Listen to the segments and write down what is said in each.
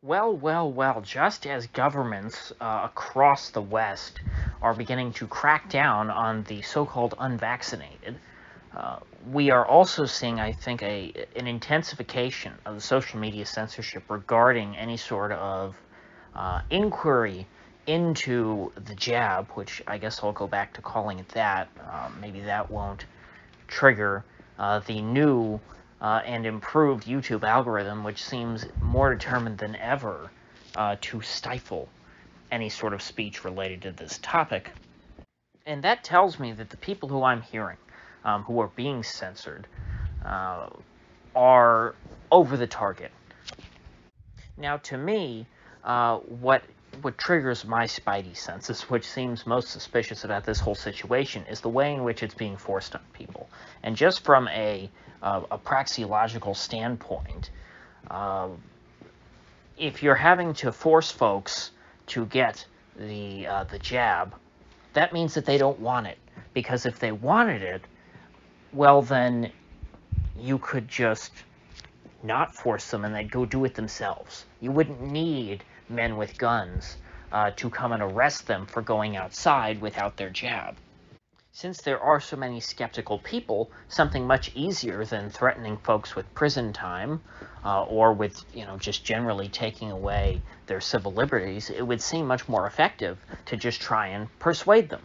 Well, just as governments across the West are beginning to crack down on the so-called unvaccinated, we are also seeing, I think, an intensification of the social media censorship regarding any sort of inquiry into the jab, which I guess I'll go back to calling it that. Maybe that won't trigger the new and improved YouTube algorithm, which seems more determined than ever to stifle any sort of speech related to this topic. And that tells me that the people who I'm hearing, who are being censored, are over the target. Now, to me, what triggers my spidey senses, which seems most suspicious about this whole situation, is the way in which it's being forced on people. And just from a praxeological standpoint, if you're having to force folks to get the jab, that means that they don't want it. Because if they wanted it, well, then you could just not force them and they'd go do it themselves. You wouldn't need men with guns to come and arrest them for going outside without their jab. Since there are so many skeptical people, something much easier than threatening folks with prison time or with, just generally taking away their civil liberties, it would seem much more effective to just try and persuade them.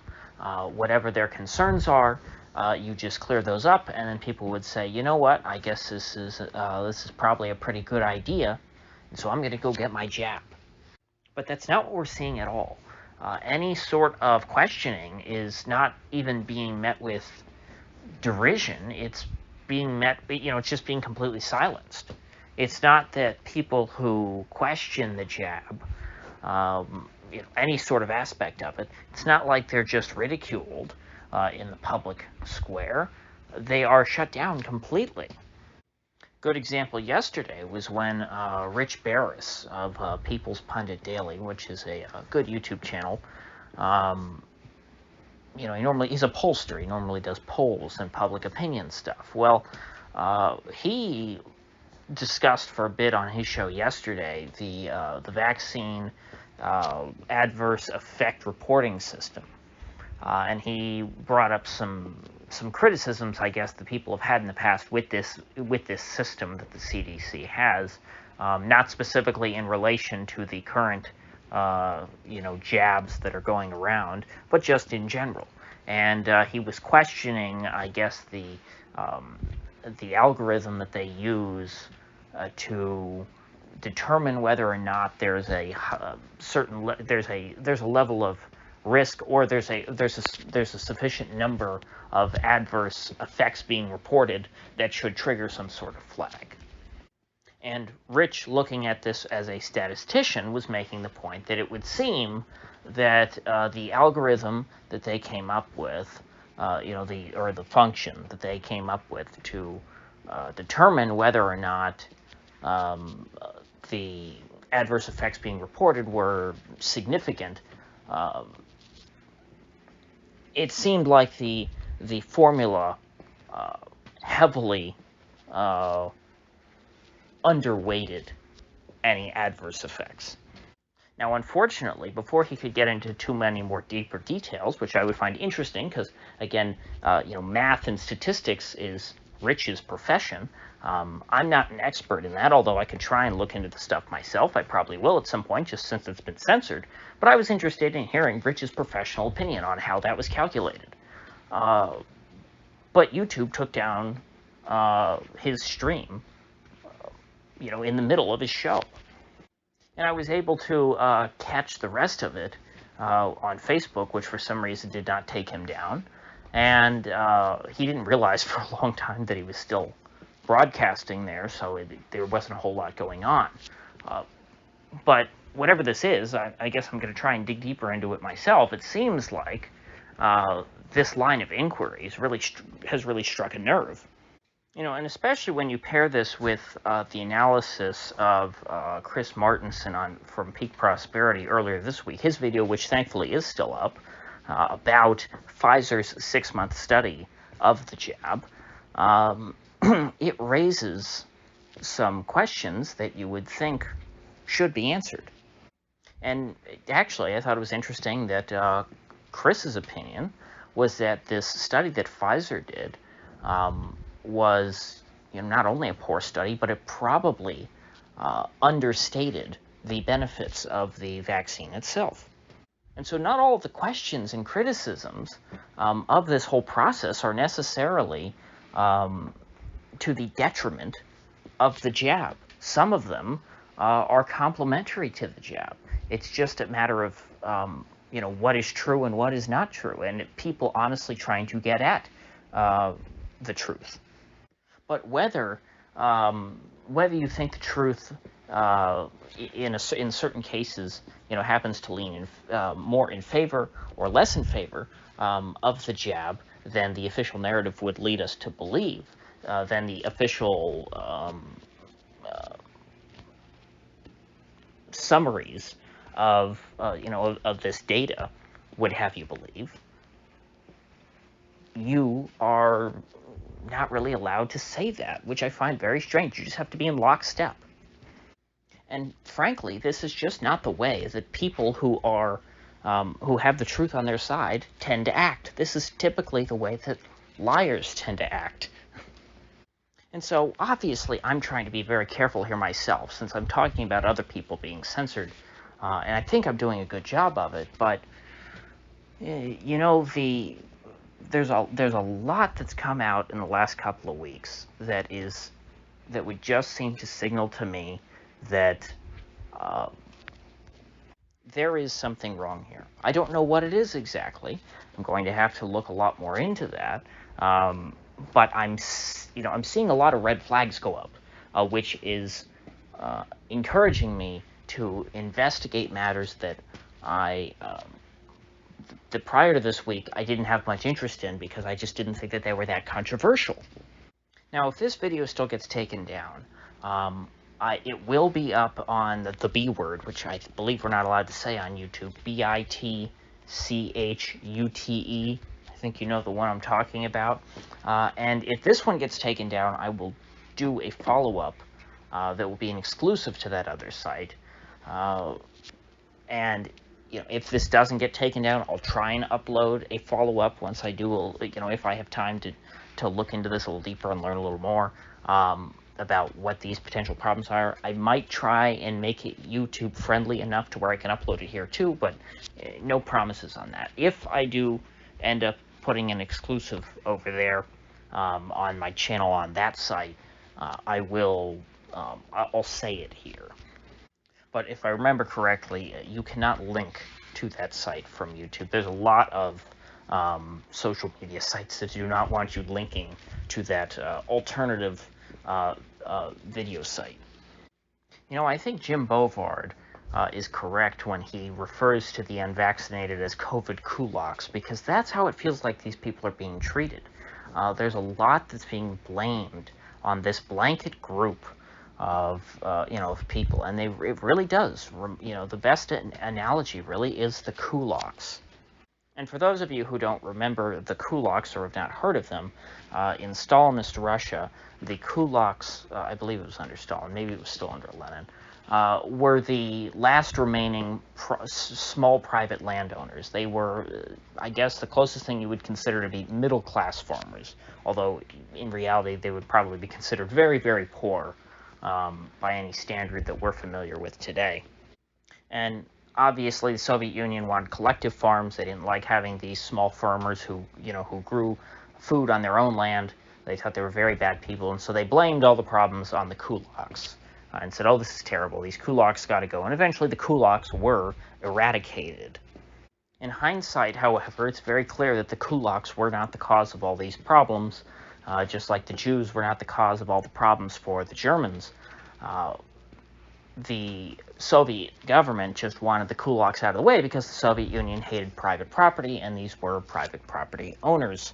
Whatever their concerns are, you just clear those up, and then people would say, you know what, I guess this is probably a pretty good idea, and so I'm going to go get my jab. But that's not what we're seeing at all. Any sort of questioning is not even being met with derision. It's being met, it's just being completely silenced. It's not that people who question the jab, any sort of aspect of it, it's not like they're just ridiculed in the public square. They are shut down completely. Good example yesterday was when Rich Barris of People's Pundit Daily, which is a good YouTube channel, he's a pollster. He normally does polls and public opinion stuff. Well, he discussed for a bit on his show yesterday the vaccine adverse effect reporting system. And he brought up some criticisms, I guess, that people have had in the past with this system that the CDC has, not specifically in relation to the current, jabs that are going around, but just in general. And he was questioning, I guess, the algorithm that they use to determine whether or not there's a there's a level of risk, or there's a sufficient number of adverse effects being reported that should trigger some sort of flag. And Rich, looking at this as a statistician, was making the point that it would seem that the algorithm that they came up with, the function that they came up with to determine whether or not the adverse effects being reported were significant, it seemed like the formula heavily underweighted any adverse effects. Now, unfortunately, before he could get into too many more deeper details, which I would find interesting, because again, math and statistics is Rich's profession. I'm not an expert in that, although I could try and look into the stuff myself. I probably will at some point, just since it's been censored. But I was interested in hearing Rich's professional opinion on how that was calculated. But YouTube took down his stream, in the middle of his show. And I was able to catch the rest of it on Facebook, which for some reason did not take him down. And he didn't realize for a long time that he was still broadcasting there, so there wasn't a whole lot going on. But whatever this is, I guess I'm going to try and dig deeper into it myself. It seems like this line of inquiries has really struck a nerve. And especially when you pair this with the analysis of Chris Martenson from Peak Prosperity earlier this week, his video, which thankfully is still up, about Pfizer's 6-month study of the jab, it raises some questions that you would think should be answered. And actually, I thought it was interesting that Chris's opinion was that this study that Pfizer did was, not only a poor study, but it probably understated the benefits of the vaccine itself. And so not all of the questions and criticisms of this whole process are necessarily to the detriment of the jab. Some of them are complementary to the jab. It's just a matter of, what is true and what is not true, and people honestly trying to get at the truth. But whether you think the truth in certain cases, happens to lean in, more in favor or less in favor of the jab than the official narrative would lead us to believe, than the official summaries of this data would have you believe, you are not really allowed to say that, which I find very strange. You just have to be in lockstep. And frankly, this is just not the way that people who have the truth on their side tend to act. This is typically the way that liars tend to act. And so, obviously, I'm trying to be very careful here myself, since I'm talking about other people being censored, and I think I'm doing a good job of it. But there's a lot that's come out in the last couple of weeks that would just seem to signal to me that there is something wrong here. I don't know what it is exactly. I'm going to have to look a lot more into that. But I'm seeing a lot of red flags go up, which is encouraging me to investigate matters that that prior to this week I didn't have much interest in, because I just didn't think that they were that controversial. Now, if this video still gets taken down, it will be up on the B word, which I believe we're not allowed to say on YouTube, BITCHUTE. I think you know the one I'm talking about. And if this one gets taken down, I will do a follow-up that will be an exclusive to that other site. And if this doesn't get taken down, I'll try and upload a follow-up once I do, if I have time to look into this a little deeper and learn a little more about what these potential problems are. I might try and make it YouTube friendly enough to where I can upload it here too, but no promises on that. If I do end up putting an exclusive over there on my channel on that site, I'll say it here. But if I remember correctly, you cannot link to that site from YouTube. There's a lot of social media sites that do not want you linking to that alternative video site. I think Jim Bovard is correct when he refers to the unvaccinated as COVID kulaks, because that's how it feels like these people are being treated. There's a lot that's being blamed on this blanket group of people, and it really does. The best analogy really is the kulaks. And for those of you who don't remember the kulaks or have not heard of them, in Stalinist Russia, the kulaks, I believe it was under Stalin, maybe it was still under Lenin, were the last remaining small private landowners. They were, I guess, the closest thing you would consider to be middle-class farmers, although in reality they would probably be considered very, very poor by any standard that we're familiar with today. And obviously the Soviet Union wanted collective farms. They didn't like having these small farmers who grew food on their own land. They thought they were very bad people, and so they blamed all the problems on the kulaks and said, oh, this is terrible, these kulaks got to go. And eventually the kulaks were eradicated. In hindsight, however, it's very clear that the kulaks were not the cause of all these problems, just like the Jews were not the cause of all the problems for the Germans. The Soviet government just wanted the kulaks out of the way because the Soviet Union hated private property, and these were private property owners,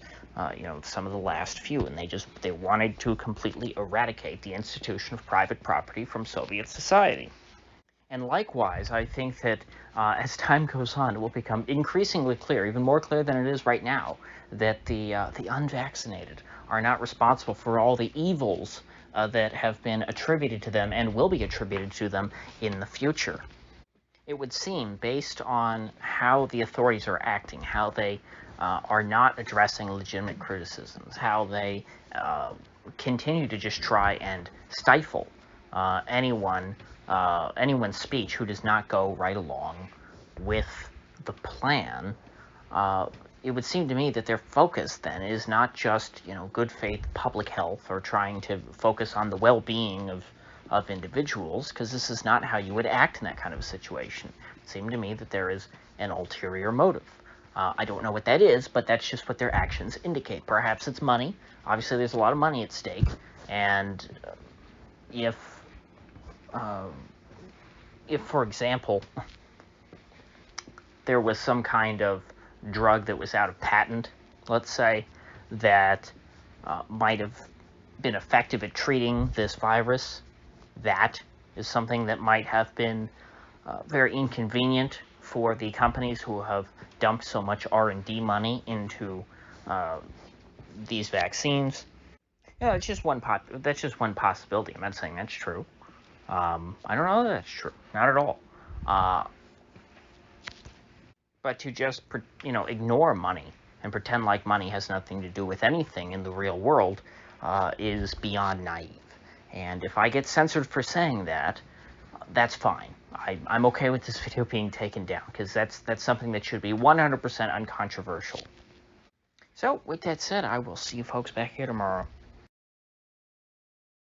some of the last few, and they wanted to completely eradicate the institution of private property from Soviet society. And likewise, I think that as time goes on, it will become increasingly clear, even more clear than it is right now, that the unvaccinated are not responsible for all the evils that have been attributed to them and will be attributed to them in the future. It would seem, based on how the authorities are acting, how they are not addressing legitimate criticisms, how they continue to just try and stifle anyone's speech who does not go right along with the plan, it would seem to me that their focus then is not just, good faith public health or trying to focus on the well-being of individuals, because this is not how you would act in that kind of a situation. It seemed to me that there is an ulterior motive. I don't know what that is, but that's just what their actions indicate. Perhaps it's money. Obviously, there's a lot of money at stake, and if, for example, there was some kind of drug that was out of patent, let's say, that might have been effective at treating this virus, that is something that might have been very inconvenient for the companies who have dumped so much R&D money into these vaccines. It's just that's just one possibility. I'm not saying that's true. I don't know that that's true. Not at all. But to just, ignore money and pretend like money has nothing to do with anything in the real world is beyond naive. And if I get censored for saying that, that's fine. I'm okay with this video being taken down, because that's something that should be 100% uncontroversial. So, with that said, I will see you folks back here tomorrow.